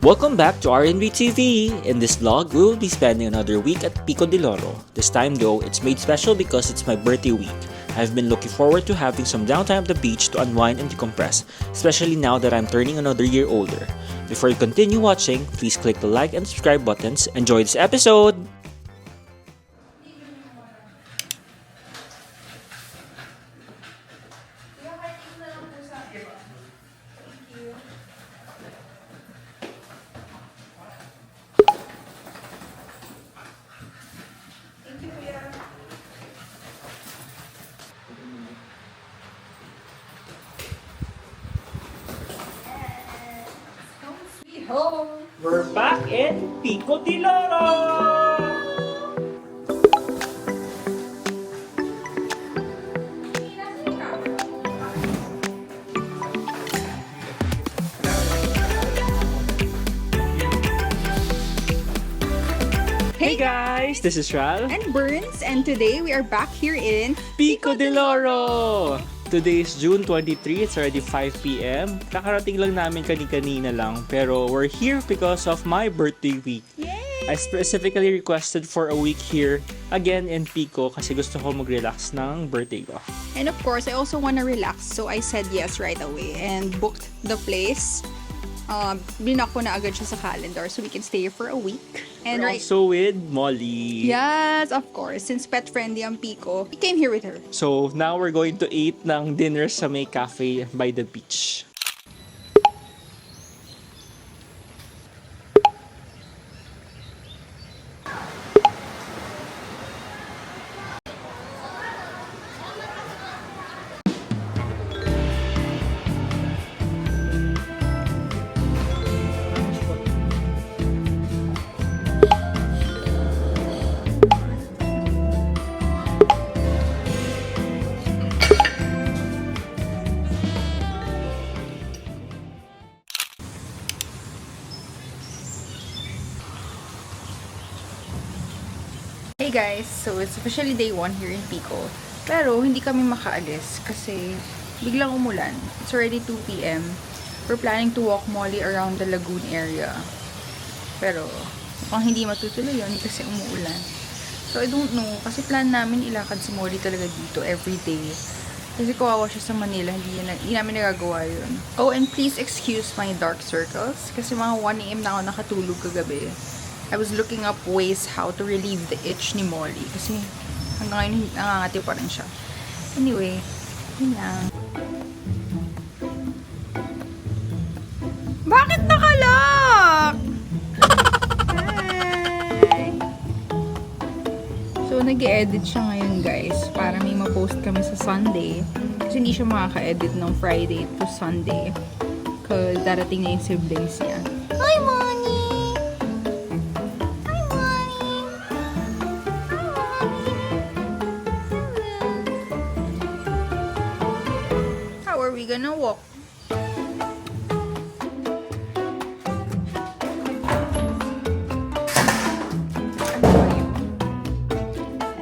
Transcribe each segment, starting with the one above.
Welcome back to RNB TV. In this vlog, we will be spending another week at Pico de Loro. This time though, it's made special because it's my birthday week. I've been looking forward to having some downtime at the beach to unwind and decompress, especially now that I'm turning another year older. Before you continue watching, please click the like and subscribe buttons. Enjoy this episode! We're back in Pico de Loro! Hey guys, this is Ral. And Burns, and today we are back here in Pico de Loro! Today is June 23, it's already 5 p.m. Kakarating lang namin kanina lang, pero we're here because of my birthday week. Yay! I specifically requested for a week here, again in Pico, kasi gusto ko mag-relax ng birthday ko. And of course, I also want to relax, so I said yes right away and booked the place. Blinak ko na agad siya sa calendar so we can stay here for a week. And We're also with Molly. yes, of course, since pet friendly ang Pico, we came here with her. So now we're going to eat ng dinner sa may cafe by the beach. Hey guys, so it's officially day 1 here in Pico. Pero hindi kami makaalis kasi biglang umulan. It's already 2 p.m. We're planning to walk Molly around the lagoon area. Pero mukhang hindi matutuloy yun kasi umuulan. So I don't know, kasi plan namin ilakad si Molly talaga dito every day. Kasi kawawa siya sa Manila, hindi namin nagagawa yun. Oh, and please excuse my dark circles kasi mga 1 a.m. na ako nakatulog kagabi. I was looking up ways how to relieve the itch ni Molly. Kasi hanggang ngayon nangangati pa rin siya. Anyway, yun lang. Bakit nakalock? Hi! So, nag-edit siya ngayon guys. Para may ma-post kami sa Sunday. Kasi hindi siya makaka-edit ng Friday to Sunday. Because darating na yung siblings niya. Hi, Mommy! We gonna walk.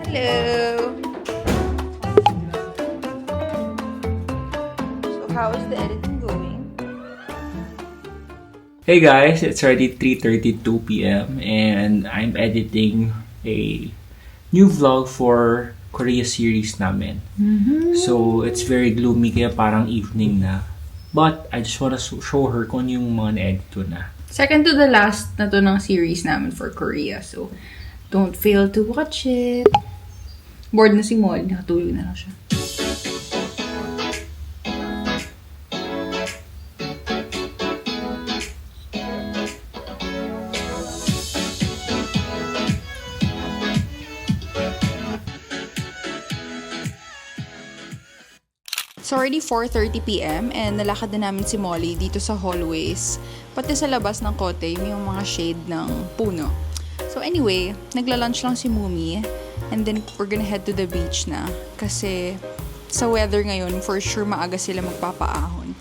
Hello. So how is the editing going? Hey guys, it's already 3:32 p.m. and I'm editing a new vlog for Korea series namin. So, it's very gloomy kaya parang evening na. But, I just wanna show her kung ano yung mga na-edit ko na. Second to the last na to ng series namin for Korea. So, don't fail to watch it. Bored na si Molly. Nakatulog na lang siya. It's already 4:30 p.m. and nalakad na namin si Molly dito sa hallways. Pati sa labas ng kote, yung mga shade ng puno. So anyway, nagla-lunch lang si Mumi and then we're gonna head to the beach na. Kasi sa weather ngayon, for sure maaga sila magpapaahon.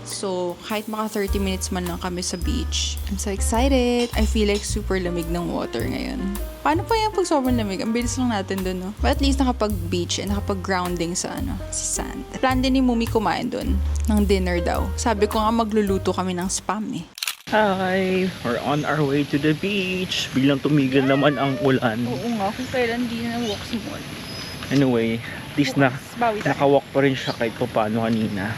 So, kahit maka 30 minutes man lang kami sa beach. I'm so excited! I feel like super lamig ng water ngayon. Paano pa yan pag sobrang lamig? Ang bilis lang natin dun, no? But at least nakapag-beach and nakapag-grounding sa, sa sand. Plan din ni Mumi kumain dun ng dinner daw. Sabi ko nga magluluto kami ng spam, eh. Hi! We're on our way to the beach. Biglang tumigil naman ang ulan. Oo nga, kung kailan di na walk si Molly. Anyway, at least na Bawi tayo. nakawalk pa rin siya kahit pa paano kanina.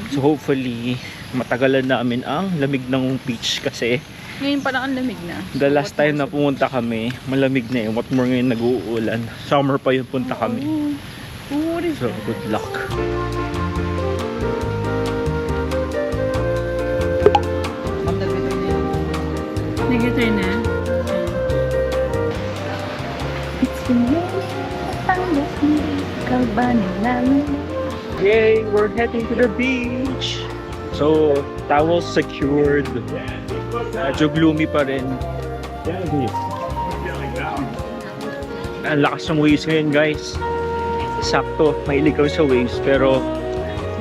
So hopefully, matagalan namin ang lamig ng beach kasi Ngayon pa lang ang lamig na. the last time na pumunta kami, malamig na eh. What more ngayon nag-uulan. Summer pa yung punta kami. What is So, good luck. Nag-try na? Yay! We're heading to the beach! So, towels secured. Medyo gloomy pa rin. Ang lakas ng waves ngayon, guys. Sakto, may iligaw sa waves pero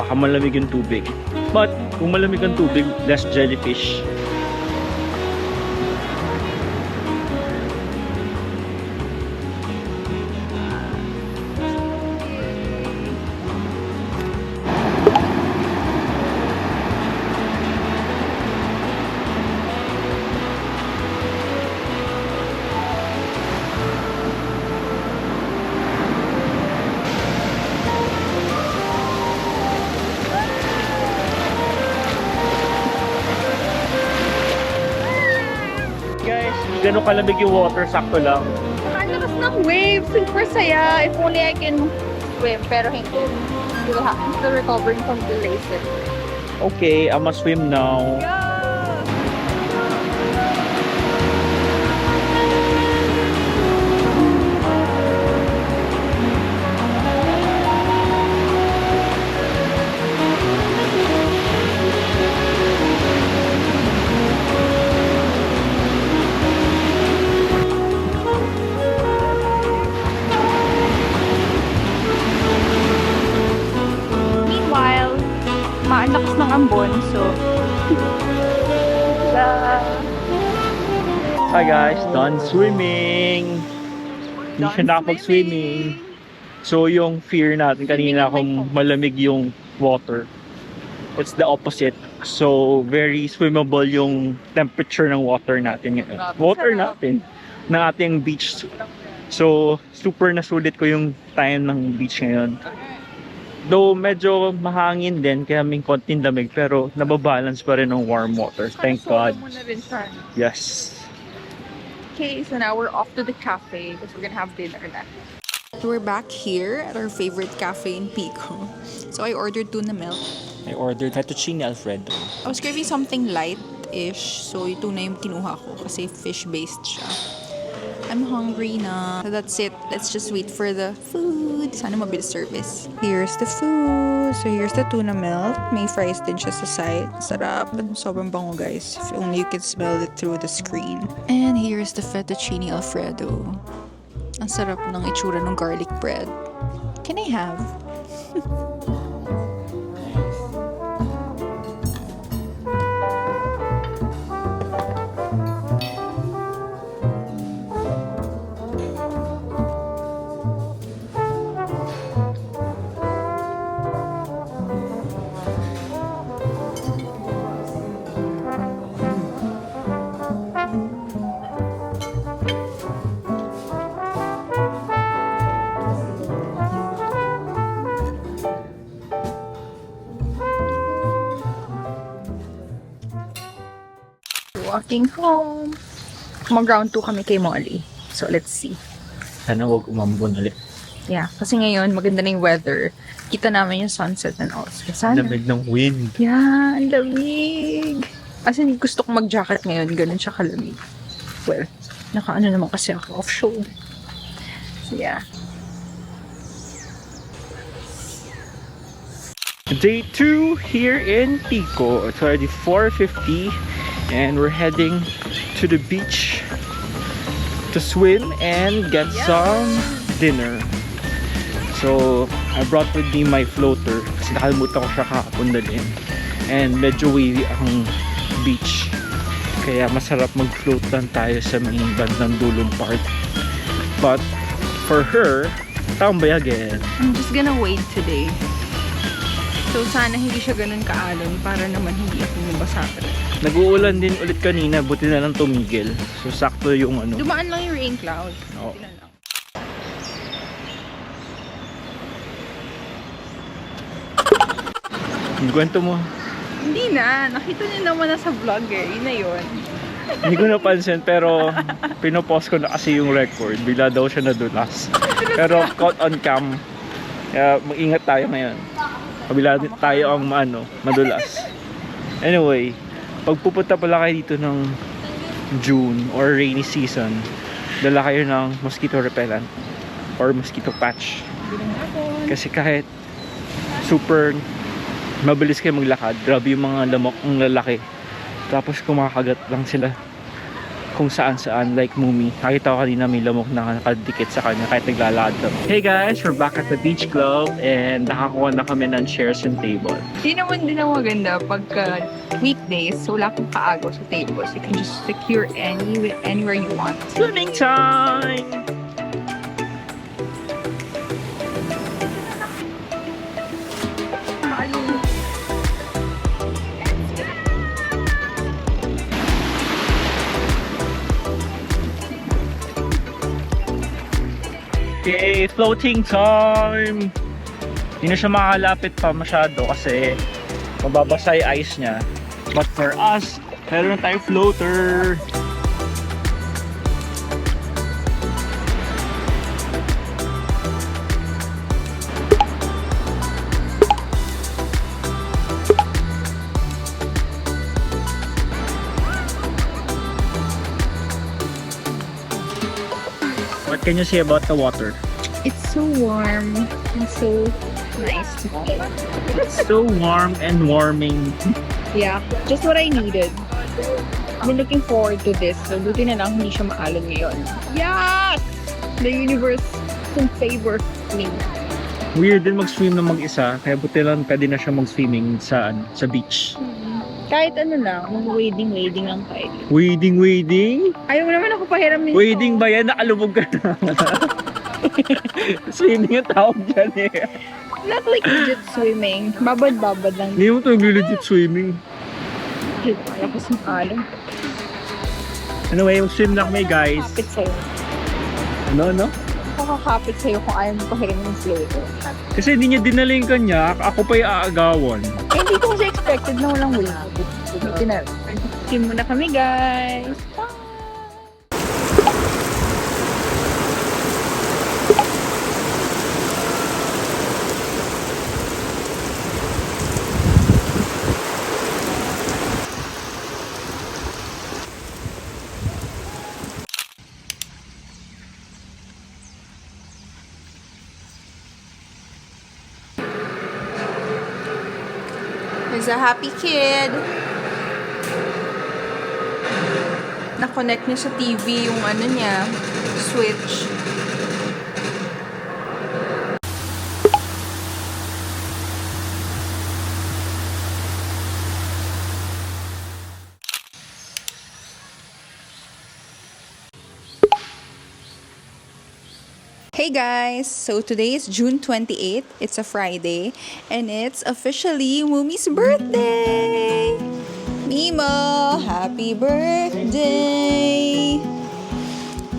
baka malamig yung tubig. But kung malamig ang tubig, less jellyfish. Guys, gano'ng kalamig yung water, sakto lang. Ang lakas ng waves. Super saya. If only I can swim. Pero hindi. I'm still recovering from the laces. Okay, I must swim now. Meanwhile, lakas ng ambon. So, Hi guys, done swimming. Hindi siya nakapag-swimming. So yung fear natin kanina kung malamig yung water, it's the opposite. So very swimmable yung temperature ng water natin ngayon. Water natin, ng ating beach. So super nasulit ko yung time ng beach ngayon. Though medyo mahangin din, kaya may konting lamig, pero nababalance pa rin ng warm water. Thank God. Yes. Okay, so now we're off to the cafe because we're gonna have dinner na. We're back here at our favorite cafe in Pico. So I ordered tuna milk. I ordered fettuccine alfredo. I was craving something light-ish. So yung tuna yung kinuha ko kasi fish-based siya. I'm hungry na. So that's it. Let's just wait for the food. Sana mabilis service. Here's the food. So here's the tuna milk. May fries din siya sa side. Sarap. Sobrang bango, guys. If only you could smell it through the screen. And here's the fettuccine alfredo. Ang sarap ng itsura ng garlic bread. Can I have? Walking home. Mag-round 2 kami kay Molly. So, let's see. Sana huwag umambon ulit. Yeah, kasi ngayon, maganda na yung weather. Kita namin yung sunset and all. So, sana. Lamig ng wind. Yeah, ang lamig. As in, gusto kong mag-jacket ngayon. Ganun siya kalamig. Well, naka-ano naman kasi ako, off-shoulder. So, yeah. Day 2 here in Pico. It's already 4:50 and we're heading to the beach to swim and get some dinner. So, I brought with me my floater kasi nakalimutan ko siya kahapon dalhin. And medyo wavy ang beach. Kaya masarap mag-float lang tayo sa may bandang dulong part. But for her, tambay again. I'm just gonna wait today. So, sana hindi siya ganun kaalon para naman hindi ako mabasa. Nag-uulan din ulit kanina, buti na lang tumigil. So, sakto yung ano. Dumaan lang yung rain cloud. Oo. Buti na lang. Yung kwento mo. Hindi na. Nakita niyo naman na sa vlog eh. Yun na yun. Hindi ko napansin, pero pinopost ko na kasi yung record. Bigla daw siya nadulas. Pero caught on cam. Kaya mag-ingat tayo ngayon. Kabila tayo ang madulas. Anyway, pag pupunta pala kayo dito ng June or rainy season, dala kayo ng mosquito repellent or mosquito patch. Kasi kahit super mabilis kayo maglakad, grabe yung mga lamok ang lalaki. Tapos kumakagat lang sila kung saan-saan, like Mumi. Nakita ko kanina may lamok na nakadikit sa kanya kahit naglalakad kami. Hey guys, we're back at the beach club and nakakuha na kami ng chairs and table. Di naman din ang maganda pagka weekdays, so wala kang kaagaw sa tables. You can just secure anywhere you want. Swimming time! Okay, floating time! Hindi na siya makakalapit pa masyado kasi mababasa yung ice niya. But for us, meron na tayong floater! What can you say about the water? It's so warm and so nice. It's so warm and warming. Yeah, just what I needed. I've been looking forward to this. So, buti na lang hindi siya maalon ngayon. Yes! The universe in favor me. Weird din mag-swim na mag-isa, kaya buti lang pwede na siya mag-swimming sa beach. Kahit ano lang, wading lang tayo. Wading? Ayaw mo naman ako pahiram nito. Wading ba yan? Nakalubog ka na. Swimming ang tawag dyan eh. Not like legit swimming. Babad-babad lang. Hindi mo ito legit swimming. Lakas ng alon. Anyway, mag-swim na kami guys. Kapit sa'yo. Ano? Kakakapit sa'yo kung ayaw mo pahiram ng floater. Kasi hindi niya dinala yung kanya, ako pa yung aagawan. Eh, hindi ko kasi expected na walang wave. Swim muna kami guys. There's a happy kid. Na-connect niya sa TV yung ano niya, switch. Hey guys! So today is June 28th. It's a Friday. And it's officially Mumi's birthday! Mimo! Happy birthday!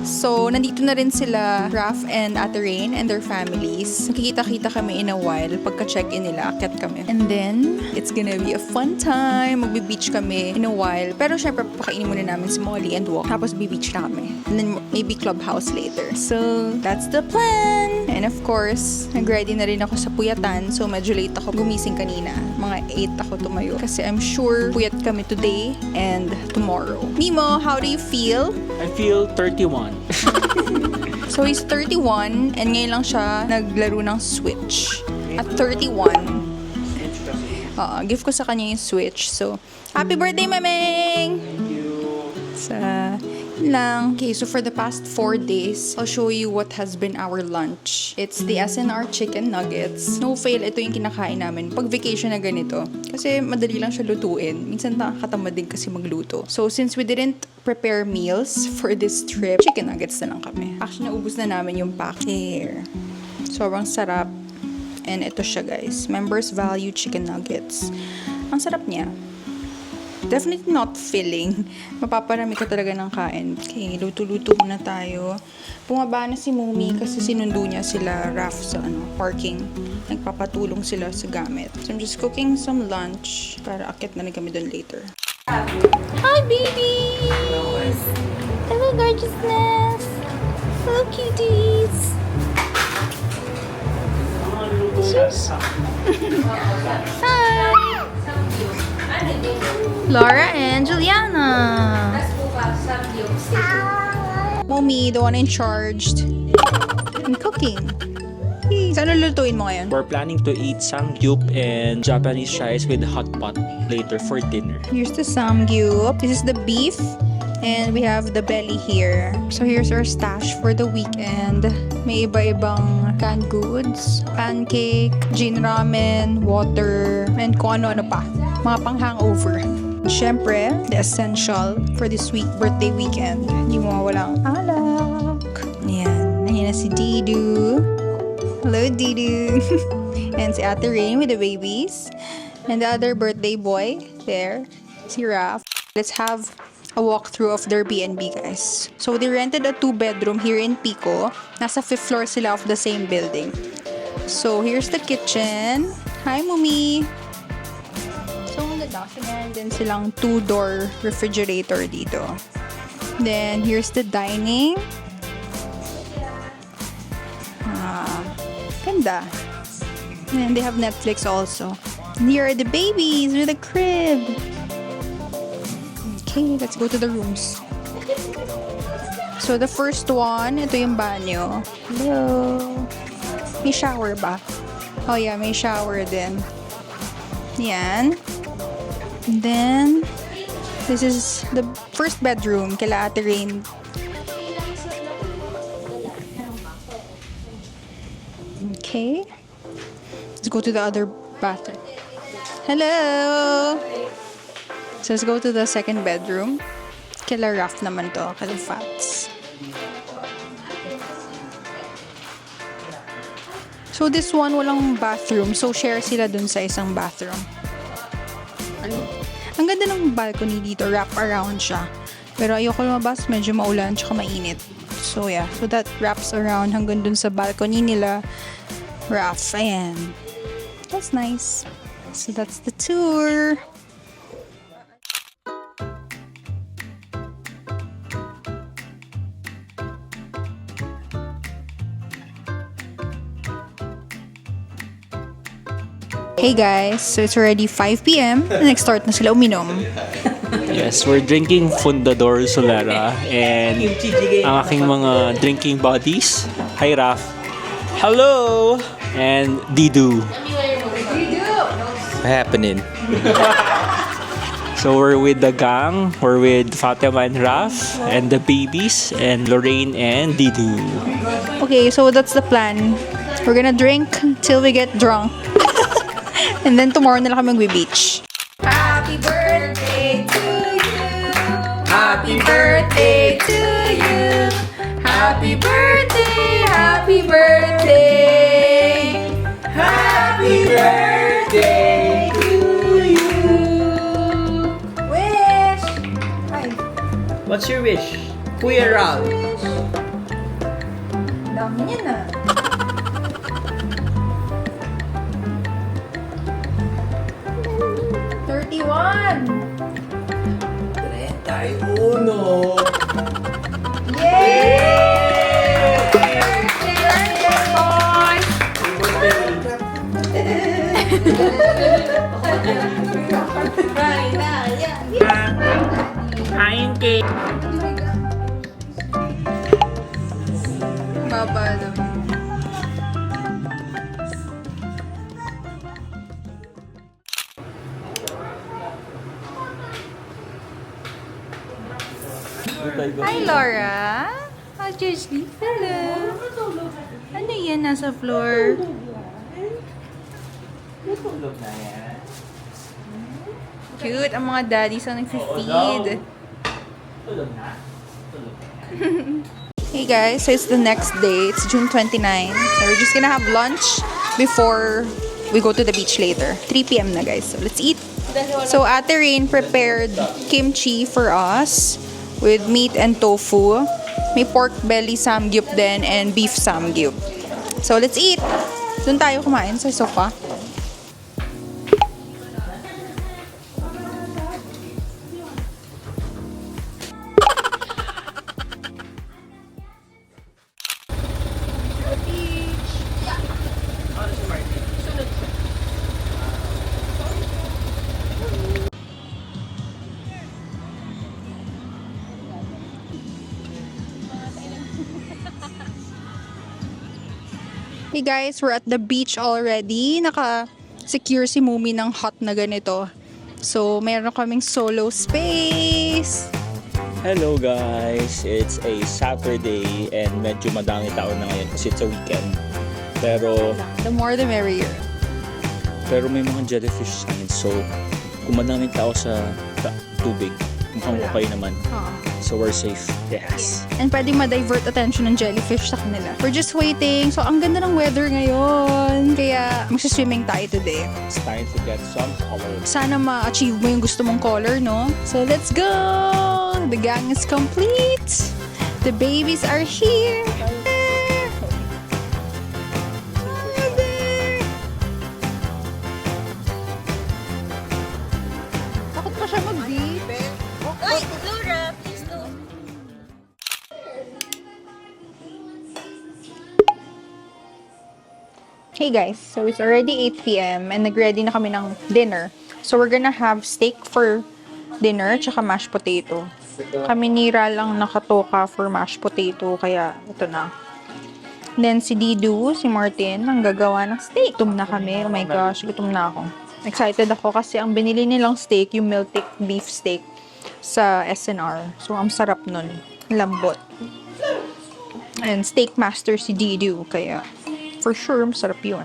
So, nandito na rin sila, Raph and Ate Rain and their families. Nakikita-kita kami in a while. Pagka-check-in nila, akyat kami. And then, it's gonna be a fun time. Magbe-beach kami in a while. Pero syempre, pakainin muna namin si Molly and walk. Tapos, be-beach na kami. And then, maybe clubhouse later. So, that's the plan! And of course, nag-ready na rin ako sa puyatan. So, medyo late ako gumising kanina. Mga 8 ako tumayo. Kasi I'm sure puyat kami today and tomorrow. Mimo, how do you feel? I feel 31. So, he's 31 and ngayon lang siya naglaro ng Switch. At 31, gift ko sa kanya yung Switch. So, happy birthday, Mameng! Thank you. Yun lang. Okay, so for the past 4 days, I'll show you what has been our lunch. It's the SNR chicken nuggets. No fail, ito yung kinakain namin pag vacation na ganito. Kasi madali lang siya lutuin. Minsan nakakatamad din kasi magluto. So since we didn't prepare meals for this trip, chicken nuggets na lang kami. Actually, naubos na namin yung pack. Here. Sobrang sarap. And ito siya guys, Members Value Chicken Nuggets. Ang sarap niya. Definitely not filling. Mapaparami ka talaga ng kain. Okay, luto-luto muna tayo. Bumaba na si Mumi kasi sinundo niya sila Raf sa parking. Nagpapatulong sila sa gamit. So I'm just cooking some lunch para akit na rin kami doon later. Hi babies! Hello gorgeousness! Hello cuties! Cheers! Hi! Laura and Juliana! Mommy, the one in charge. I'm cooking. Hey, saan lulutuin mo ngayon? We're planning to eat samgyup and Japanese rice with hot pot later for dinner. Here's the samgyup. This is the beef. And we have the belly here. So here's our stash for the weekend. May iba-ibang canned goods, pancake, gin ramen, water, and kung ano-ano pa. Mga pang-hangover. Siyempre, the essential for this birthday weekend. Hindi mo mawalang alak. Ayan. Ayan na si Didu. Hello, Didu. And si Ate Rain with the babies. And the other birthday boy there, si Raf. Let's have a walkthrough of their B&B, guys. So, they rented a 2-bedroom here in Pico. Nasa 5th floor sila of the same building. So, here's the kitchen. Hi, Mumi! So, on the dash, meron din silang 2-door refrigerator dito. Then, here's the dining. Ganda. And they have Netflix also. And here are the babies with a crib. Okay, let's go to the rooms. So, the first one, ito yung banyo. Hello. May shower ba? Oh yeah, may shower din. Yan. And then, this is the first bedroom kila Ate Rain. Okay. Let's go to the other bathroom. Hello! So, let's go to the second bedroom. Kila Raf naman to. Kila Fats. So, this one, walang bathroom. So, share sila dun sa isang bathroom. Ang ganda ng balcony dito. Wrap around siya. Pero ayoko lumabas. Medyo maulan tsaka mainit. So, yeah. So, that wraps around hanggang dun sa balcony nila. Raf. Ayan. That's nice. So, that's the tour. Hey guys, so it's already 5 p.m. Nag-start na sila uminom. Yes, we're drinking Fundador Solera and ang aking mga drinking buddies. Hi, Raf. Hello! And Didu. Happening. So we're with the gang. We're with Fatima and Raf and the babies and Lorraine and Didu. Okay, so that's the plan. We're gonna drink till we get drunk. And then tomorrow na lang kami mag-beach. Happy birthday to you. Happy birthday to you. Happy birthday, happy birthday. Happy birthday to you. Wish. Hi. What's your wish? Kuya Ralph. Dami niya na. Uno. Yay! Kain cake. Babalo. Hi, Laura. How's your sleep? Hello. Ano yan nasa floor? Cute. Ang mga daddies ang nag-feed. Hey guys, so it's the next day. It's June 29. So we're just gonna have lunch before we go to the beach later. 3 p.m. na guys. So let's eat. So Ate Rain prepared kimchi for us with meat and tofu. May pork belly samgyup din and beef samgyup. So let's eat. Doon tayo kumain sa sofa. Hey guys, we're at the beach already. Naka-secure si Mumi ng hut na ganito. So, meron kaming solo space. Hello guys! It's a Saturday and medyo madami tao na ngayon kasi it's a weekend. Pero The more the merrier. may mga jellyfish sa amin. So, kung madaming tao sa tubig, mukhang okay naman. So, we're safe. Yes. And pwede ma-divert attention ng jellyfish sa kanila. We're just waiting. So, ang ganda ng weather ngayon. Kaya, magsiswimming tayo today. It's time to get some color. Sana ma-achieve mo yung gusto mong color, no? So, let's go! The gang is complete! The babies are here! Takot pa siya mag-beep. Ay, Laura, please go. Hey guys, so it's already 8 p.m. and nag-ready na kami ng dinner. So we're gonna have steak for dinner tsaka mashed potato. Kami ni Ra lang nakatoka for mashed potato, kaya ito na. Then si Didu, si Martin, ang gagawa ng steak. Gutom na kami. Oh my gosh, gutom na ako. Excited ako kasi ang binili nilang steak, yung Miltic beef steak sa SNR. So ang sarap nun. Lambot. And steak master si Didu, kaya for sure, masarap yun.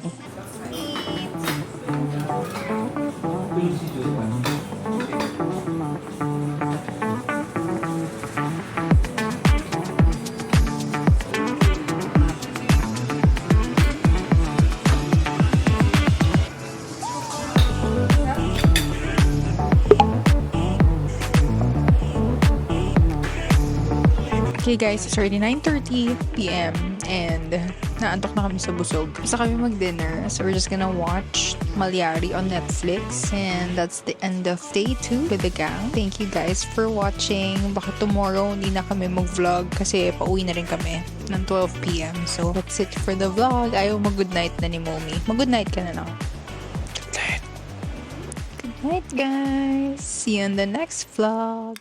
Okay guys, it's already 9:30 p.m. and naantok na kami sa busog. Basta kami mag-dinner, so we're just gonna watch Malyari on Netflix, and that's the end of day 2 with the gang. Thank you guys for watching. Baka tomorrow hindi na kami mag-vlog kasi pauwi na rin kami ng 12 p.m. So that's it for the vlog. Ayaw mag-good night na ni Momi. Mag-good night ka na lang. Good night. Good night guys. See you in the next vlog.